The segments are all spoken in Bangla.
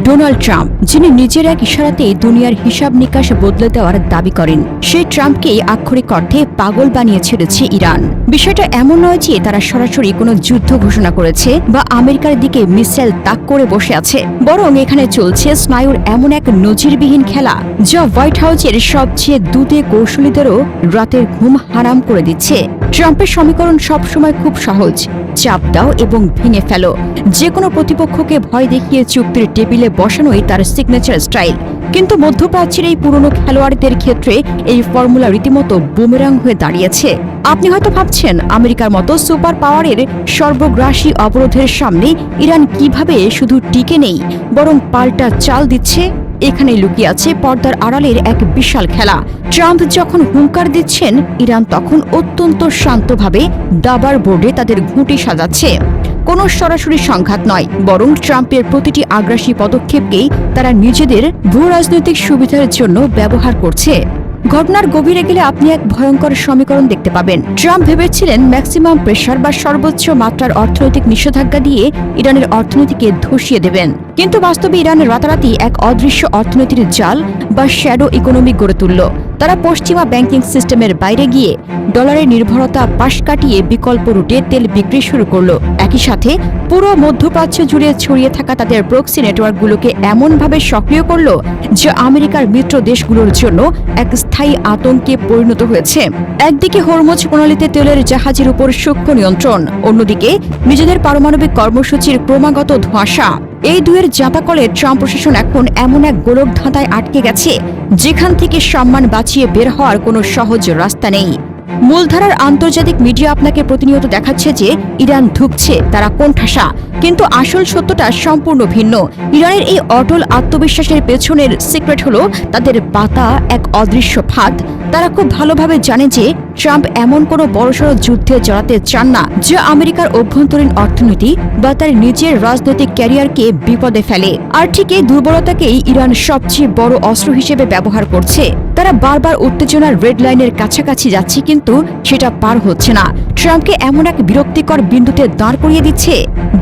ডোনাল্ড ট্রাম্প, যিনি নিজের এক ইশারাতেই দুনিয়ার হিসাব নিকাশ বদলে দেওয়ার দাবি করেন, সেই ট্রাম্পকেই আক্ষরিক অর্থে পাগল বানিয়ে ছেড়েছে ইরান। বিষয়টা এমন নয় যে তারা সরাসরি কোনো যুদ্ধ ঘোষণা করেছে বা আমেরিকার দিকে মিসাইল তাক করে বসে আছে, বরং এখানে চলছে স্নায়ুর এমন এক নজিরবিহীন খেলা যা হোয়াইট হাউসের সবচেয়ে দুধে কৌশলীদেরও রাতের ঘুম হারাম করে দিচ্ছে। ট্রাম্পের সমীকরণ সবসময় খুব সহজ: চাপ দাও এবং ভেঙে ফেলো। যে কোনো প্রতিপক্ষকে ভয় দেখিয়ে চুক্তির টেবিলে বসানোই তার সিগনেচার স্টাইল। কিন্তু মধ্যপ্রাচ্যের এই পুরনো খেলোয়াড়দের ক্ষেত্রে এই ফর্মুলা রীতিমতো বুমেরাং হয়ে দাঁড়িয়েছে। আপনি হয়তো ভাবছেন, আমেরিকার মতো সুপার পাওয়ারের সর্বগ্রাসী অবরোধের সামনে ইরান কিভাবে শুধু টিকে নেই, বরং পাল্টা চাল দিচ্ছে। এখানে লুকিয়ে আছে পর্দার আড়ালের এক বিশাল খেলা। ট্রাম্প যখন হুঙ্কার দিচ্ছেন, ইরান তখন অত্যন্ত শান্তভাবে দাবার বোর্ডে তাদের ঘুঁটি সাজাচ্ছে। কোনো সরাসরি সংঘাত নয়, বরং ট্রাম্পের প্রতিটি আগ্রাসী পদক্ষেপকেই তারা নিজেদের ভূ রাজনৈতিক সুবিধার জন্য ব্যবহার করছে। ঘটনার গভীরে গেলে আপনি এক ভয়ঙ্কর সমীকরণ দেখতে পাবেন। ট্রাম্প ভেবেছিলেন ম্যাক্সিমাম প্রেশার বা সর্বোচ্চ মাত্রার অর্থনৈতিক নিষেধাজ্ঞা দিয়ে ইরানের অর্থনীতিকে ধসিয়ে দেবেন, কিন্তু বাস্তবে ইরান রাতারাতি এক অদৃশ্য অর্থনীতির জাল বা শ্যাডো ইকোনমি গড়ে তুলল। তারা পশ্চিমা ব্যাংকিং সিস্টেমের বাইরে গিয়ে ডলারের নির্ভরতা পাশ কাটিয়ে বিকল্প রুটে তেল বিক্রি শুরু করল। একই সাথে পুরো মধ্যপ্রাচ্য জুড়ে ছড়িয়ে থাকা তাদের প্রক্সি নেটওয়ার্কগুলোকে এমনভাবে সক্রিয় করল যা আমেরিকার মিত্র দেশগুলোর জন্য এক স্থায়ী আতঙ্কে পরিণত হয়েছে। একদিকে হরমুজ প্রণালীতে তেলের জাহাজের উপর সূক্ষ্ম নিয়ন্ত্রণ, অন্যদিকে নিজেদের পারমাণবিক কর্মসূচির ক্রমাগত ধোঁয়াশা। এই দুয়ের জাঁতাকলে ট্রাম্প প্রশাসন এখন এমন এক গোলক ধাঁধায় আটকে গেছে যেখান থেকে সম্মান বাঁচিয়ে বের হওয়ার কোনো সহজ রাস্তা নেই। মূলধারার আন্তর্জাতিক মিডিয়া আপনাকে প্রতিনিয়ত দেখাচ্ছে যে ইরান ধুঁকছে, তারা কোণঠাসা, কিন্তু আসল সত্যটা সম্পূর্ণ ভিন্ন। ইরানের এই অটল আত্মবিশ্বাসের পেছনের সিক্রেট হলো তাদের পাতা এক অদৃশ্য ফাঁদ। তারা খুব ভালোভাবে জানে যে ট্রাম্প এমন কোনো বড়সড় যুদ্ধে জড়াতে চান না যা আমেরিকার অভ্যন্তরীণ অর্থনীতি বা তার নিজের রাজনৈতিক ক্যারিয়ারকে বিপদে ফেলে। আর ঠিক এই দুর্বলতাকেই ইরান সবচেয়ে বড় অস্ত্র হিসেবে ব্যবহার করছে। তারা বারবার উত্তেজনার রেড লাইনের কাছাকাছি যাচ্ছে, কিন্তু সেটা পার হচ্ছে না। ট্রাম্পকে এমন এক বিরক্তিকর বিন্দুতে দাঁড় করিয়ে দিচ্ছে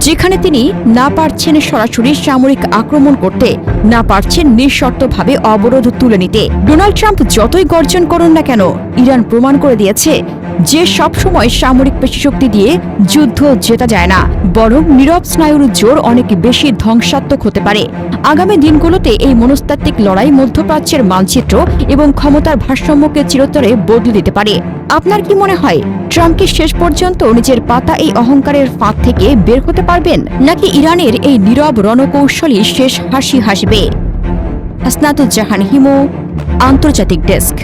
যেখানে তিনি না পারছেন সরাসরি সামরিক আক্রমণ করতে, না পারছেন নিঃশর্তভাবে অবরোধ তুলে নিতে। ডোনাল্ড ট্রাম্প যতই গর্জন করুন না কেন, ইরান প্রমাণ করে দিয়েছে যে সবসময় সামরিক পেশিশক্তি দিয়ে যুদ্ধ জেতা যায় না, বরং নীরব স্নায়ুর জোর অনেক বেশি ধ্বংসাত্মক হতে পারে। আগামী দিনগুলোতে এই মনস্তাত্ত্বিক লড়াই মধ্যপ্রাচ্যের মানচিত্র এবং ক্ষমতার ভারসাম্যকে চিরতরে বদলে দিতে পারে। আপনার কি মনে হয়, ট্রাম্পকে শেষ পর্যন্ত নিজের পাতা এই অহংকারের ফাঁদ থেকে বের হতে পারবেন, নাকি ইরানের এই নীরব রণকৌশলী শেষ হাসি হাসবে? হাসনাতুজ্জাহান হিমু, আন্তর্জাতিক ডেস্ক।